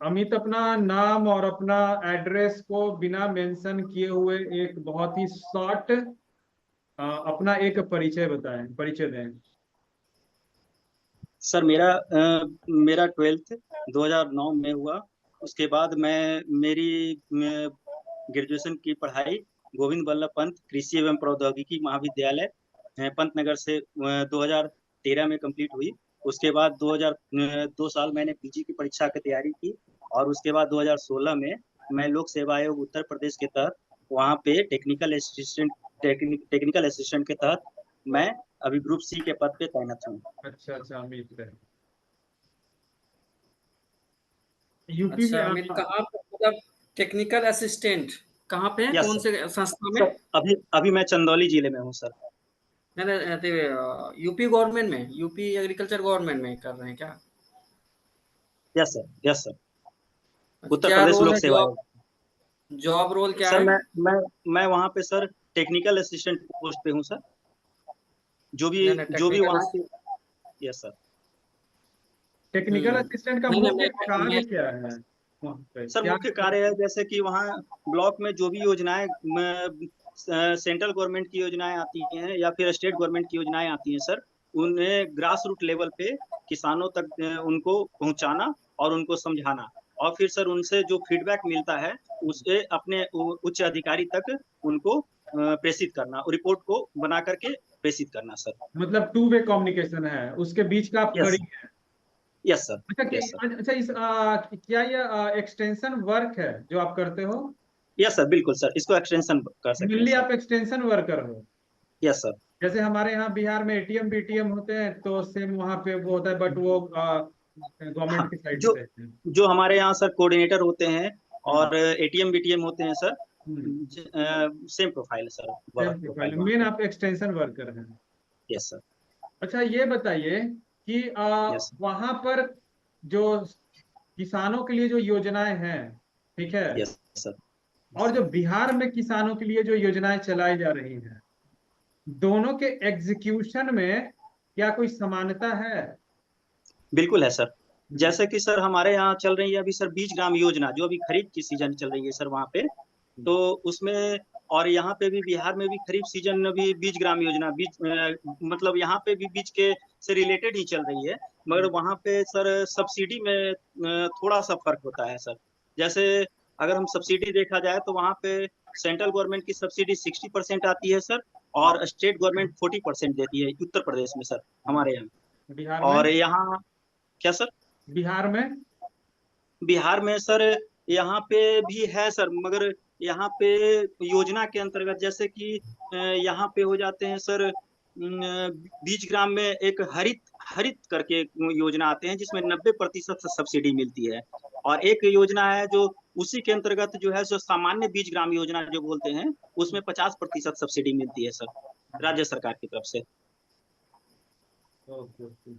अमित अपना नाम और अपना एड्रेस को बिना मेंशन किए हुए एक बहुत ही शॉर्ट अपना एक परिचय बताएं, परिचय दें। सर मेरा 12th 2009 में हुआ। उसके बाद मेरी ग्रेजुएशन की पढ़ाई गोविंद बल्लभ पंत कृषि एवं प्रौद्योगिकी महाविद्यालय पंतनगर से 2013 में कंप्लीट हुई। उसके बाद 2 साल मैंने पीजी की परीक्षा की तैयारी की। और उसके बाद 2016 में मैं लोक सेवा आयोग उत्तर प्रदेश के तहत वहाँ पे टेक्निकल असिस्टेंट के तहत मैं अभी ग्रुप सी के पद पे तैनात हूँ। अच्छा अच्छा, अमित है। यूपी में अच्छा अमित, कहाँ पे मतलब टेक्निकल असिस्टेंट कहाँ पे है, यस कौन सर। से संस्था में? सर अभी अभी मैं चंदौली जिले में हूँ सर। यूपी गवर्नमेंट में, यूपी एग्रीकल्चर गवर्नमेंट में कर रहे हैं क्या? Yes sir, yes sir. अच्छा, उत्तर क्या प्रदेश रोल लोक है, सेवा जॉब आयोग। जॉब रोल क्या सर है? मैं वहाँ पे सर टेक्निकल असिस्टेंट पोस्ट पे हूँ सर। जो भी नहीं नहीं, जो भी टेक्निकल वहाँ के। Yes sir. टेक्निकल असिस्टेंट का नहीं नहीं, मुख्य मैं कार्य क्या है वहाँ पे, सर क्या मुख्य कार्य है जैसे कि वहाँ ब्लॉक में जो भी योजनाएं सेंट्रल गवर्नमेंट की योजनाएं आती हैं या फिर स्टेट गवर्नमेंट की योजनाएं आती हैं सर, उन्हें ग्रास रूट लेवल पे किसानों तक उनको पहुंचाना और उनको समझाना। और फिर सर उनसे जो फीडबैक मिलता है उसे अपने उच्च अधिकारी तक उनको प्रेषित करना, रिपोर्ट को बना करके प्रेषित करना सर। मतलब टू वे कम्युनिकेशन है, उसके बीच का आप यस। कड़ी है। Yes sir. अच्छा यस सर। अच्छा, इस क्या ये एक्सटेंशन वर्क है जो आप करते हो? यस सर, बिल्कुल सर, इसको एक्सटेंशन कर सकते हैं मेनली सर। आप एक्सटेंशन वर्कर हो? Yes sir. जैसे हमारे यहाँ बिहार में एटीएम बीटीएम होते हैं तो सेम वहाँ पे वो होता है, बट वो हाँ, गवर्नमेंट की साइड जो से रहते हैं। जो हमारे यहाँ सर कोऑर्डिनेटर होते हैं हम्म, और एटीएम बीटीएम होते हैं सर, हम्म। सेम प्रोफाइल है sir, work same profile, profile वहाँ मेन पे। आप एक्सटेंशन वर्कर हैं। Yes sir. अच्छा ये बताइए कि यस। वहाँ पर जो किसानों के लिए जो योजनाएं हैं, ठीक है, यस सर। और जो बिहार में किसानों के लिए जो योजनाएं चलाई जा रही हैं, दोनों के एग्जीक्यूशन में क्या कोई समानता है? बिल्कुल है सर। जैसे कि सर हमारे यहाँ चल रही है अभी सर बीज ग्राम योजना, जो अभी खरीफ की सीजन चल रही है सर वहाँ पे। तो उसमें और यहाँ पे भी बिहार में भी खरीफ सीजन अभी बीज ग्राम योजना बीज मतलब यहाँ पे भी बीज के से रिलेटेड ही चल रही है। मगर वहाँ पे सर सब्सिडी में थोड़ा सा फर्क होता है सर। जैसे अगर हम सब्सिडी देखा जाए तो वहाँ पे सेंट्रल गवर्नमेंट की सब्सिडी 60% आती है सर, और स्टेट गवर्नमेंट 40% देती है उत्तर प्रदेश में सर, हमारे यहाँ। बिहार में? और यहाँ क्या सर? बिहार में? बिहार में सर यहाँ पे भी है सर, मगर यहाँ पे योजना के अंतर्गत जैसे कि यहाँ पे हो जाते हैं सर बीज ग्राम में एक हरित हरित करके योजना आते हैं जिसमें 90% सब्सिडी मिलती है। और एक योजना है जो उसी के अंतर्गत जो है सो सामान्य बीज ग्राम योजना जो बोलते हैं, उसमें 50% सब्सिडी मिलती है सर, राज्य सरकार की तरफ से। Okay okay.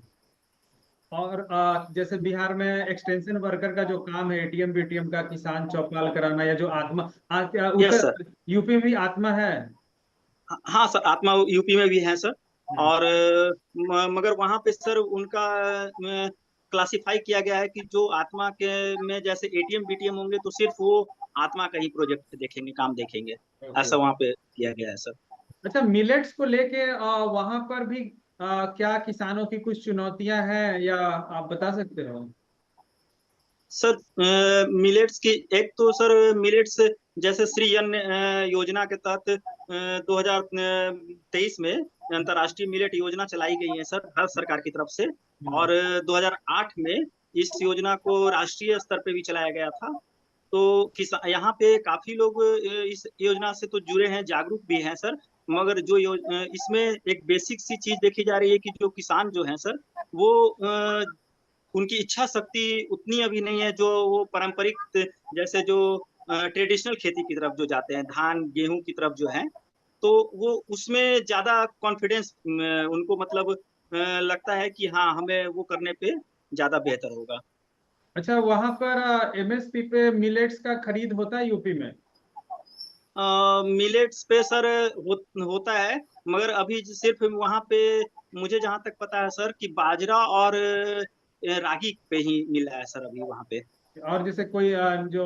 और जैसे बिहार में एक्सटेंशन वर्कर का जो काम है, एटीएम बीटीएम का किसान चौपाल कराना, या जो आत्मा क्या यस सर। उत्तर यूपी में भी आत्मा है? हाँ सर, आत्मा यूपी में भी है सर। हम्म, और मगर वहाँ पे सर उनका क्लासिफाई किया गया है कि जो आत्मा के में जैसे एटीएम बीटीएम होंगे तो सिर्फ वो आत्मा का ही प्रोजेक्ट देखेंगे, काम देखेंगे। ओके। ऐसा वहाँ पे किया गया है सर। अच्छा, मिलेट्स को लेके वहां पर भी क्या किसानों की कुछ चुनौतियां हैं, या आप बता सकते हो? सर मिलेट्स की एक तो सर मिलेट्स जैसे श्री अन्न योजना के तहत 2023 में अंतर्राष्ट्रीय मिलेट योजना चलाई गई है सर भारत सरकार की तरफ से। हम्म, और 2008 में इस योजना को राष्ट्रीय स्तर पे भी चलाया गया था। तो किसान यहाँ पे काफी लोग इस योजना से तो जुड़े हैं, जागरूक भी हैं सर। मगर जो इसमें एक बेसिक सी चीज देखी जा रही है कि जो किसान जो हैं सर, वो उनकी इच्छा शक्ति उतनी अभी नहीं है जो वो पारंपरिक जैसे जो ट्रेडिशनल खेती की तरफ जो जाते हैं, धान गेहूं की तरफ जो है, तो वो उसमें ज्यादा कॉन्फिडेंस उनको मतलब लगता है कि हाँ हमें वो करने पे ज्यादा बेहतर होगा। अच्छा, वहां पर एमएसपी पे मिलेट्स का खरीद होता है यूपी में? मिलेट्स पे सर होता है, मगर अभी सिर्फ वहाँ पे मुझे जहाँ तक पता है सर कि बाजरा और रागी पे ही मिला है सर अभी वहाँ पे। और जैसे कोई जो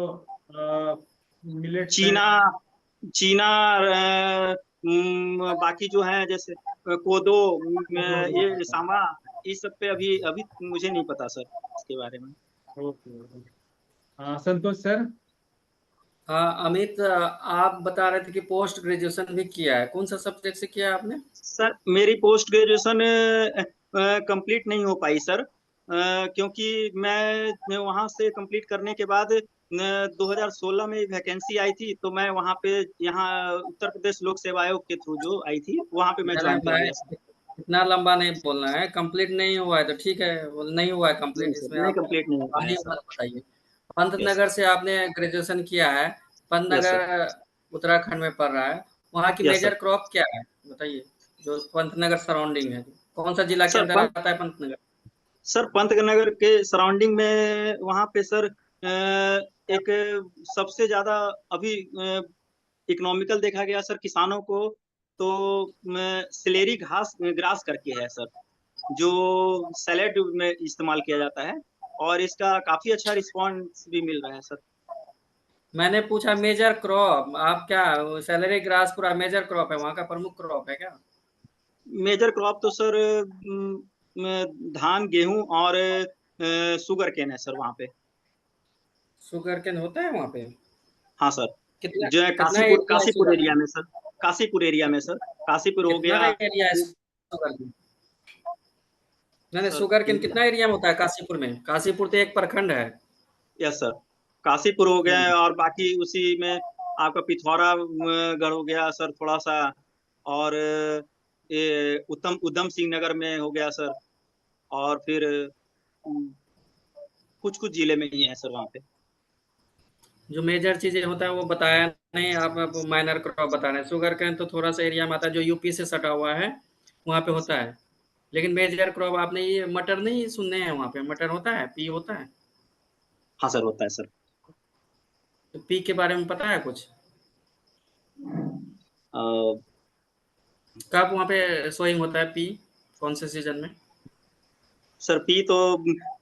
मिलेट्स है। चीना चीना बाकी जो है जैसे कोदो, ये सामा, इस सब पे अभी अभी मुझे नहीं पता सर इसके बारे में। ओके। संतोष सर। हाँ अमित, आप बता रहे थे कि पोस्ट ग्रेजुएशन भी किया है, कौन सा सब्जेक्ट से किया है आपने? सर मेरी पोस्ट ग्रेजुएशन कंप्लीट नहीं हो पाई सर, क्योंकि मैं वहां से कंप्लीट करने के बाद 2016 में वैकेंसी आई थी, तो मैं वहां पे यहाँ उत्तर प्रदेश लोक सेवा आयोग के थ्रू जो आई थी वहां पे मैं नहीं ज्वाइन नहीं कर भाई, लिया सर। इतना लंबा नहीं बोलना है। कंप्लीट नहीं हुआ है तो ठीक है, वो नहीं हुआ है नहीं कंप्लीट, सर, इसमें नहीं आप कंप्लीट नहीं हो पाया अपनी सर। उम्र बताइए। Yes Pantnagar sir. से आपने ग्रेजुएशन किया है, यस सर। पंतनगर उत्तराखंड में पड़ रहा है, वहाँ की यस मेजर सर। क्रॉप क्या है बताइए, जो पंतनगर सराउंडिंग है, कौन सा जिला के सर अंदर आता है पंतनगर? सर पंतनगर के सराउंडिंग में वहाँ पे सर एक सबसे ज्यादा अभी इकोनॉमिकल देखा गया सर किसानों को, तो सिलेरी घास ग्रास करके है सर, जो सैलेड में इस्तेमाल किया जाता है, और इसका काफी अच्छा रिस्पॉन्स भी मिल रहा है सर। मैंने पूछा मेजर क्रॉप, आप क्या सैलरी ग्रास पूरा मेजर क्रॉप है, वहाँ का प्रमुख क्रॉप है क्या? मेजर क्रॉप तो सर धान, गेहूं और शुगर केन है सर वहाँ पे। शुगर केन होता है वहाँ पे? हाँ सर। कितना जो है कितना काशीपुर एरिया है काशीपुर शुगर एरिया केन? में सर, काशीपुर एरिया में सर, काशीपुर हो कितना गया। एरिया है शुगर केन? नहीं नहीं, सर शुगर केन कितना एरिया में होता है काशीपुर में? काशीपुर तो एक प्रखंड है। यस सर, काशीपुर हो गया, हम्म। और बाकी उसी में आपका पिथौरा गढ़ हो गया सर थोड़ा सा, और ये उधम सिंह नगर में हो गया सर, और फिर कुछ कुछ जिले में ही है सर वहाँ पे। जो मेजर चीजें होता है वो बताया नहीं, आप माइनर क्रॉप बता रहे हैं। शुगर केन तो थोड़ा सा एरिया में आता है जो यूपी से सटा हुआ है, वहाँ पे यस सर। होता है। लेकिन मेजर क्रॉप आपने ये मटर नहीं सुने हैं? वहाँ पे मटर होता है, पी होता है। हाँ सर, होता है सर। तो पी के बारे में पता है कुछ? अ, कब वहाँ पे सोइंग होता है पी, कौन से सीजन में? सर पी तो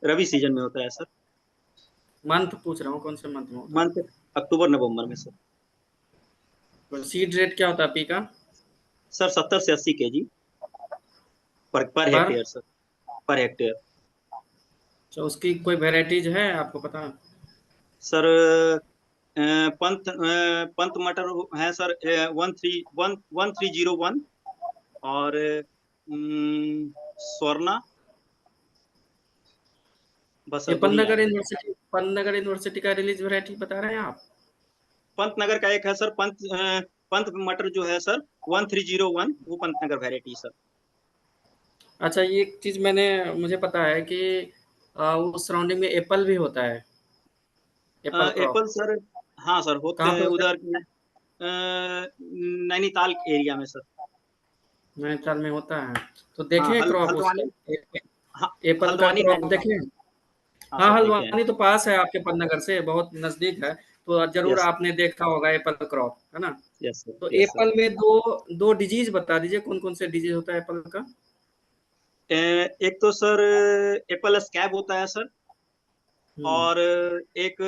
रबी सीजन में होता है सर। मंथ पूछ रहा हूँ, कौन से मंथ में होता है? मंथ अक्टूबर नवंबर में सर। तो सीड रेट क्या होता है पी का? सर 70 से 80 kg पर per hectare sir, per hectare. तो उसकी कोई वेराइटीज है आपको पता? सर पंत मटर है सर, 1301 और स्वर्णा, बस ये सर दो ही याद है। पंतनगर यूनिवर्सिटी का रिलीज वैरायटी बता रहे हैं आप? पंतनगर का एक है सर, पंत मटर जो है सर 1301, वो पंतनगर वेरायटी सर। अच्छा, ये एक चीज मुझे पता है कि उस सराउंडिंग में एप्पल भी होता है, एप्पल क्रॉप। एप्पल सर, हाँ सर होते कहाँ पे हैं होता उधर है? नैनीताल एरिया में सर। नैनीताल में होता है। तो हाँ देखें क्रॉप उसका, हल्द्वानी। हाँ, एप्पल का हल्द्वानी क्रॉप नैनीताल। देखें। हाँ हाँ, सर देखे हैं। हल्द्वानी तो पास है आपके पंतनगर से, बहुत नजदीक है, तो जरूर यस आपने देखा होगा एप्पल क्रॉप, है ना? Yes sir. तो यस सर। एप्पल में दो दो डिजीज बता दीजिए, कौन कौन से डिजीज होता है एप्पल का? एक तो सर एप्पल स्कैब होता है सर, हम्म। और एक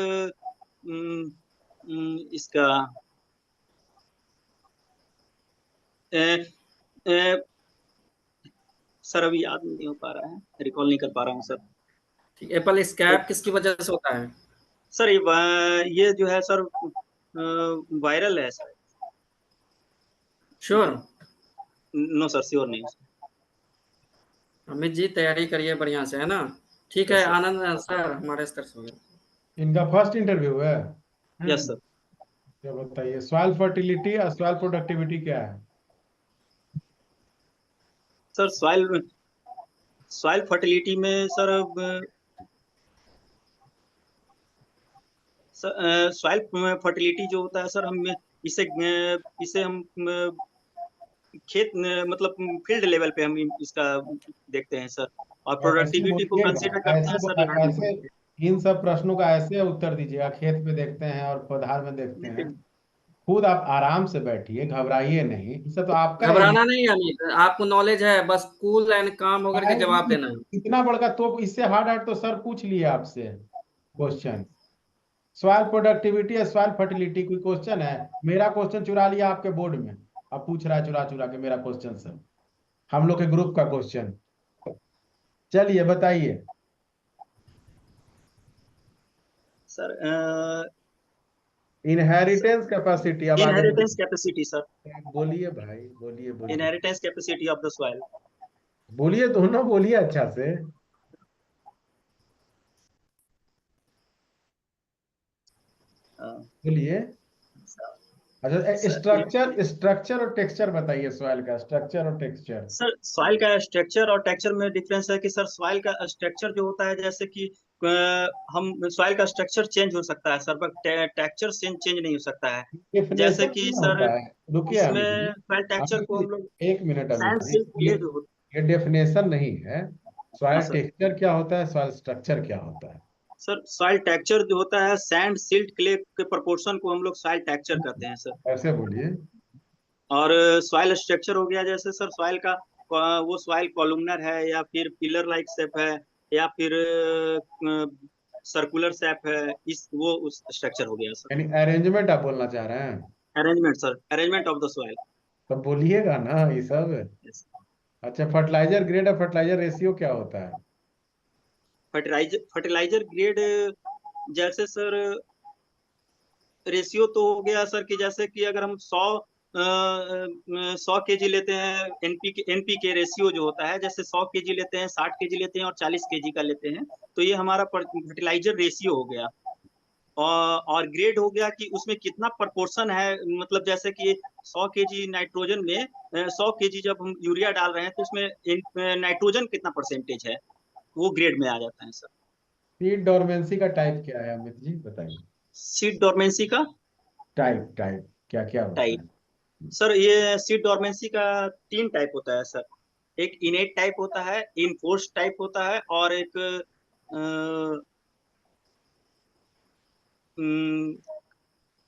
इसका ए, ए, सर अभी याद नहीं हो पा रहा है, रिकॉल नहीं कर पा रहा हूँ सर। ठीक, एप्पल स्कैब किसकी वजह से होता है? सर ये जो है सर वायरल है sir. Sure? No sir, sure नहीं सर। अमित जी तैयारी करिए बढ़िया से, है ना? ठीक है, यस सर। आनंद सर हमारे स्तर से हो गया। इनका फर्स्ट इंटरव्यू है। Yes sir. क्या बताइए, सॉइल फर्टिलिटी और सॉइल प्रोडक्टिविटी क्या है? सर सॉइल सॉइल फर्टिलिटी में सर सॉइल फर्टिलिटी जो होता है सर, हम इसे हम खेत मतलब फील्ड लेवल पे हम इसका देखते हैं सर, और ऐसे प्रोडक्टिविटी को बोलिएगा, कंसीडर करते हैं सर लैंड ऐसे इन सब प्रश्नों का ऐसे उत्तर दीजिएगा, खेत में देखते हैं और पौधार में देखते हैं। में। खुद आप आराम से बैठिए, घबराइए नहीं, इसे तो आपका घबराना नहीं है अमित, आपको नॉलेज है, बस कूल एंड काम होकर के जवाब देना है। इतना बड़का तो इससे हार्ड हार्ड तो सर पूछ लिए आपसे क्वेश्चन। सॉइल प्रोडक्टिविटी या सॉइल फर्टिलिटी कोई क्वेश्चन है? मेरा क्वेश्चन चुरा लिया आपके बोर्ड में, अब पूछ रहा है चुरा चुरा के मेरा क्वेश्चन सर, हम लोग के ग्रुप का क्वेश्चन। चलिए बताइए सर इनहेरिटेंस कैपेसिटी। अब आगे इनहेरिटेंस कैपेसिटी सर, बोलिए भाई, बोलिए बोलिए inheritance capacity of the soil. बोलिए, दोनों बोलिए अच्छा से। बोलिए। अच्छा, स्ट्रक्चर स्ट्रक्चर और टेक्सचर बताइए सॉइल का, स्ट्रक्चर और टेक्सचर। सर सॉइल का स्ट्रक्चर और टेक्सचर में डिफरेंस है कि सर सॉइल का स्ट्रक्चर जो होता है, जैसे कि हम सॉइल का स्ट्रक्चर चेंज हो सकता है सर, बट टेक्सचर चेंज नहीं हो सकता है। जैसे डेफिनेशन कि क्या सर होता है? रुकिए अमित जी, इसमें सॉइल टेक्सचर को हम लोग एक मिनट अमित सैंड जी, सिल्ट क्ले जो होता ये डेफिनेशन नहीं है। है सॉइल सर। टेक्सचर क्या होता है, सॉइल स्ट्रक्चर क्या होता है? सर सॉइल टेक्सचर जो होता है, सैंड सिल्ट क्ले के प्रोपोर्शन को हम लोग सॉइल टेक्सचर कहते हैं सर। ऐसे बोलिए। और सॉइल स्ट्रक्चर हो गया, जैसे सर सॉइल का वो सॉइल कॉलुमनर है, या फिर पिलर लाइक शेप है, या फिर सर्कुलर शेप है, इस वो उस स्ट्रक्चर हो गया सर। यानी अरेंजमेंट आप बोलना चाह रहे हैं? Arrangement sir, arrangement of the soil. तो बोलिएगा ना ये सब। अच्छा, फर्टिलाइजर ग्रेड और फर्टिलाइजर रेशियो क्या होता है? फर्टिलाइजर ग्रेड, जैसे सर रेशियो तो हो गया सर, कि जैसे कि अगर हम 100 केजी लेते हैं, एनपीके रेशियो जो होता है, जैसे 100 केजी लेते हैं, 60 केजी लेते हैं और 40 केजी का लेते हैं, तो ये हमारा फर्टिलाइजर रेशियो हो गया। और ग्रेड हो गया कि उसमें कितना प्रपोर्शन है, मतलब जैसे कि 100 केजी नाइट्रोजन में 100 केजी जब हम यूरिया डाल रहे हैं, तो उसमें नाइट्रोजन कितना परसेंटेज है, वो ग्रेड में आ जाता है सर। सीड डोरमेंसी का टाइप क्या है अमित जी, बताइए। सीड डोरमेंसी का टाइप टाइप क्या क्या होता टाइप, है? सर ये सीड डोरमेंसी का 3 टाइप होता है सर। एक इनेट टाइप होता है, इनफोर्स टाइप होता है, और एक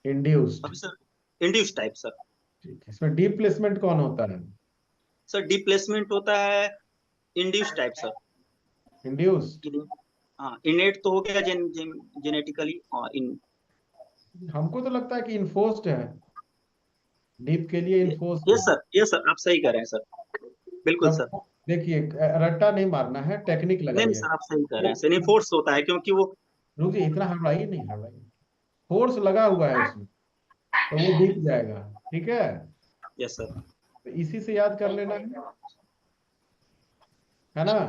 इंड्यूस्ड। अभी सर इंड्यूस टाइप सर। ठीक है, इसमें डीप प्लेसमेंट कौन होता है? सर डिप्लेसमेंट होता है इंड्यूस टाइप सर। इंड्यूस्ड। हाँ, इनेट तो हो गया जेनेटिकली, और इन हमको तो लगता है कि इन्फोर्स्ड है, डीप के लिए इन्फोर्स्ड ये है। सर, ये सर आप सही कह रहे हैं सर, बिल्कुल सर। सब देखिए, रट्टा नहीं मारना है, टेक्निक नहीं नहीं लगाइए। सर, आप सही कह रहे हैं सर, इनफोर्स होता है क्योंकि वो रुकिए, इतना हड़बड़ाइए नहीं, हड़बड़ाइए, फोर्स लगा हुआ है उसमें, तो वो दिख जाएगा। ठीक है, यस सर। तो इसी से याद कर लेना है ना?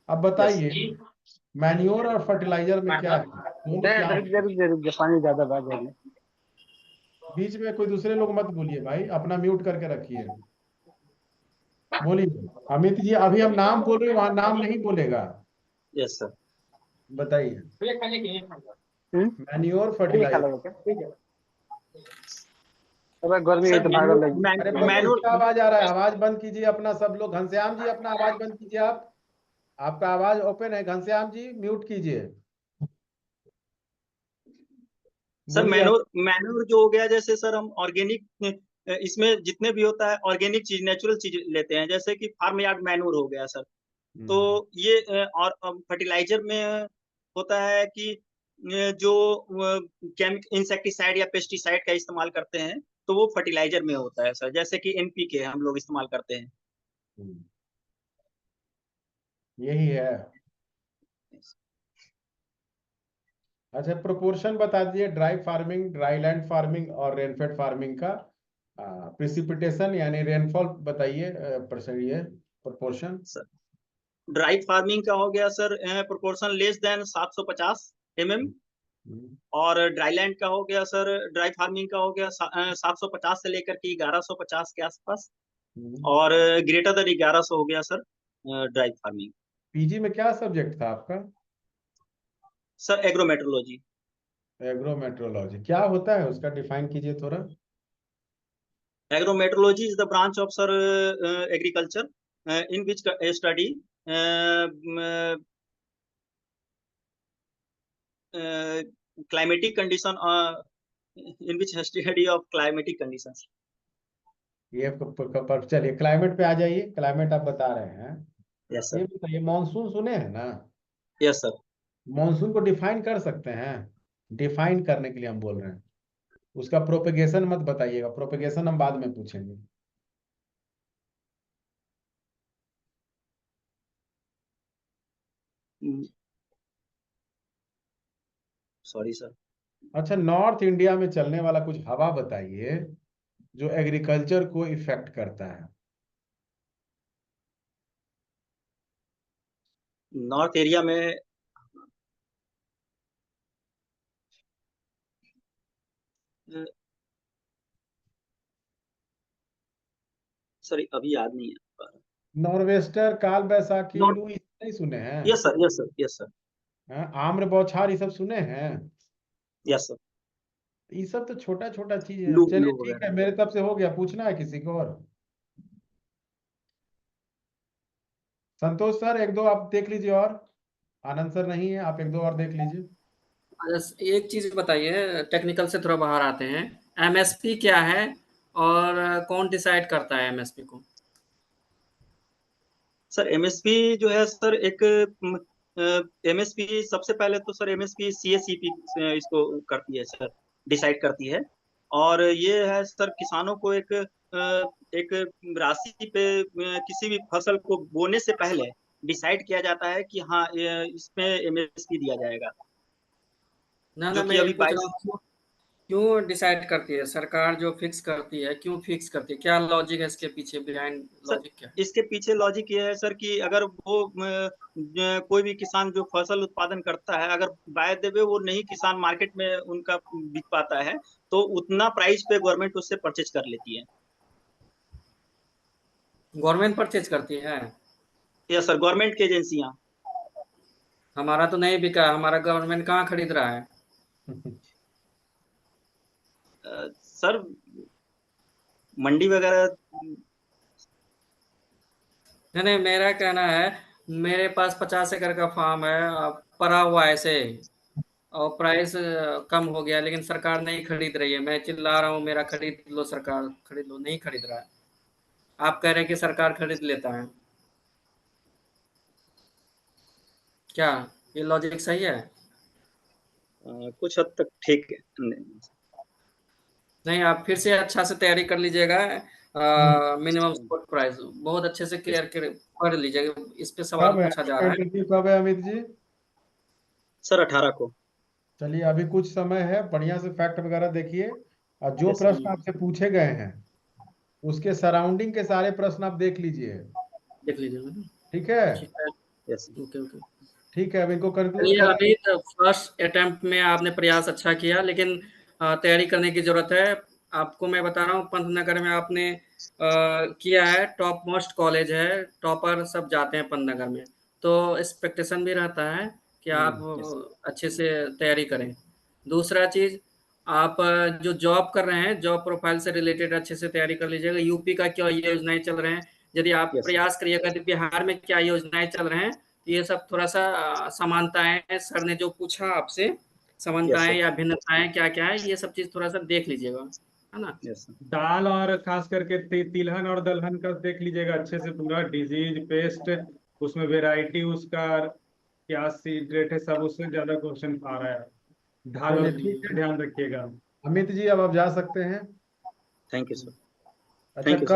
अब यस बताइए, मैन्योर और फर्टिलाइजर में क्या है, दोनों क्या होते हैं? जरूर पानी ज्यादा बात है। बीच में कोई दूसरे लोग मत बोलिए भाई, अपना म्यूट करके रखिए। बोलिए अमित जी, अभी हम नाम बोल रहे हैं, वहां नाम नहीं बोलेगा। Yes sir. बताइए, मैन्योर खा फर्टिलाइजर। लोगे क्या? ठीक है। अरे गर्मी है सर तो भागल लगी। अरे बहुत मैनुअल अच्छा आवाज आ रहा है, आवाज बंद कीजिए अपना सब लोग। घनश्याम जी अपना आवाज बंद कीजिए आप, आपका आवाज ओपन है। घनश्याम जी म्यूट कीजिए। सर बोलिए आप। मैनुअल मैनुअल जो हो गया, जैसे सर हम ऑर्गेनिक, इसमें जितने भी होता है ऑर्गेनिक चीज, नेचुरल चीज लेते हैं, जैसे कि फार्म यार्ड मैनुअर हो गया सर। तो ये और फर्टिलाइजर में होता है कि जो केमिकल इंसेक्टिसाइड या पेस्टिसाइड का इस्तेमाल करते हैं, तो वो फर्टिलाइजर में होता है सर, जैसे कि एनपीके हम लोग इस्तेमाल करते हैं। यही है। अच्छा, प्रोपोर्शन बता दीजिए, dry farming, dry land farming और रेनफेड फार्मिंग का प्रिसिपिटेशन यानी रेनफॉल बताइए, ये प्रोपोर्शन। ड्राई फार्मिंग का हो गया sir proportion less than 750 mm। और ड्राई लैंड का हो गया सर, ड्राई फार्मिंग का हो गया 750 से लेकर के 1150 के आसपास। और ग्रेटर देन 1100 हो गया सर ड्राई फार्मिंग। पीजी में क्या सब्जेक्ट था आपका? Sir agrometeorology. एग्रोमेट्रोलॉजी क्या होता है, उसका डिफाइन कीजिए थोड़ा। Agrometeorology is the branch of sir agriculture in which study climatic condition in which study of climatic conditions. ये चलिए क्लाइमेट पे आ जाइए, क्लाइमेट आप बता रहे हैं। Yes ये sir. बताइए, मानसून सुने हैं ना? Yes sir. मानसून को डिफाइन कर सकते हैं? डिफाइन करने के लिए हम बोल रहे हैं, उसका प्रोपेगेशन मत बताइएगा, प्रोपेगेशन हम बाद में पूछेंगे। Sorry sir. अच्छा, नॉर्थ इंडिया में चलने वाला कुछ हवा बताइए जो एग्रीकल्चर को इफेक्ट करता है। नॉर्थ एरिया में सॉरी अभी याद नहीं है। नॉर्वेस्टर, काल बैसाखी, नॉर्थ, लू, नहीं सुने हैं? Yes sir, yes sir, yes sir, हाँ, आम्र बौछार, ये सब सुने हैं? Yes sir. ये सब तो छोटा छोटा चीज है। लू चलिए लू ठीक है, वगैरह। मेरे तरफ से हो गया। पूछना है किसी को और? संतोष सर एक दो आप देख लीजिए, और आनंद सर नहीं है, आप एक दो और देख लीजिए। एक चीज बताइए, टेक्निकल से थोड़ा बाहर आते हैं। एमएसपी क्या है और कौन डिसाइड करता है एमएसपी को? सर एमएसपी जो है सर, एक एमएसपी सबसे पहले तो सर एमएसपी सीएसईपी इसको करती है सर, डिसाइड करती है। और ये है सर, किसानों को एक राशि पे किसी भी फसल को बोने से पहले डिसाइड किया जाता है कि हाँ इसमें एमएसपी दिया जाएगा। ना जो मैं कि ये अभी पूछ रहा 22 हूँ, क्यों डिसाइड करती है सरकार? जो फिक्स करती है, क्यों फिक्स करती है? क्या लॉजिक है इसके पीछे, बिहाइंड सर, लॉजिक क्या है? इसके पीछे लॉजिक ये है सर कि अगर वो कोई भी किसान जो फसल उत्पादन करता है, अगर बाय द वे वो नहीं किसान मार्केट में उनका बिक पाता है, तो उतना प्राइस पे गवर्नमेंट उससे परचेज कर लेती है। गवर्नमेंट परचेज करती है? यस सर, गवर्नमेंट की एजेंसियां। हमारा तो नहीं बिका, हमारा गवर्नमेंट कहाँ खरीद रहा है? सर मंडी वगैरह। नहीं नहीं, मेरा कहना है, मेरे पास 50 एकड़ का फार्म है, पड़ा हुआ है ऐसे, और प्राइस कम हो गया, लेकिन सरकार नहीं खरीद रही है। मैं चिल्ला रहा हूँ, मेरा खरीद लो सरकार, खरीद लो, नहीं खरीद रहा है। आप कह रहे हैं कि सरकार खरीद लेता है, क्या ये लॉजिक सही है? कुछ हद तक ठीक है। नहीं, आप फिर से अच्छा से तैयारी कर लीजिएगा। मिनिमम सपोर्ट प्राइस बहुत अच्छे से क्लियर कर पढ़ लीजिएगा, इस पे सवाल कब है पूछा जा आपका रहा है। इंटरव्यू, कब है अमित जी? सर 18 को। चलिए अभी कुछ समय है, बढ़िया से फैक्ट वगैरह देखिए, और जो यस प्रश्न आपसे पूछे गए हैं उसके सराउंडिंग के सारे प्रश्न आप देख लीजिए। देख लीजिएगा। ठीक है? ठीक है, यस। Okay okay. ठीक है, अब इनको कंक्लूड चलिए, कर। अभी तो फर्स्ट अटेम्प्ट में आपने प्रयास अच्छा किया, लेकिन तैयारी करने की जरूरत है। आपको मैं बता रहा हूँ, पंतनगर में आपने किया है, टॉप मोस्ट कॉलेज है, टॉपर सब जाते हैं पंतनगर में, तो एक्सपेक्टेशन भी रहता है कि आप यस। अच्छे से तैयारी करें। दूसरा चीज, आप जो जॉब कर रहे हैं, जॉब प्रोफाइल से रिलेटेड अच्छे से तैयारी कर लीजिएगा। यूपी का क्या योजनाएं चल रहे हैं, यदि आप यस। प्रयास करिएगा तो बिहार में क्या योजनाएं चल रहे हैं, ये सब थोड़ा सा समानताएं, सर ने जो पूछा आपसे, यस समानताएं सर। या भिन्नताएं क्या क्या है, ये सब चीज थोड़ा सा देख लीजिएगा, है ना? Yes sir. दाल और खास करके तिलहन और दलहन का देख लीजिएगा अच्छे से, पूरा डिजीज पेस्ट, उसमें वेराइटी, उसका क्या सीड रेट है, सब उससे ज्यादा क्वेश्चन आ रहा है। दाल और चलिए तिलहन ठीक है का ध्यान रखिएगा। अमित जी, अब आप जा सकते हैं। Thank you sir. अच्छा, थैंक यू कल सर।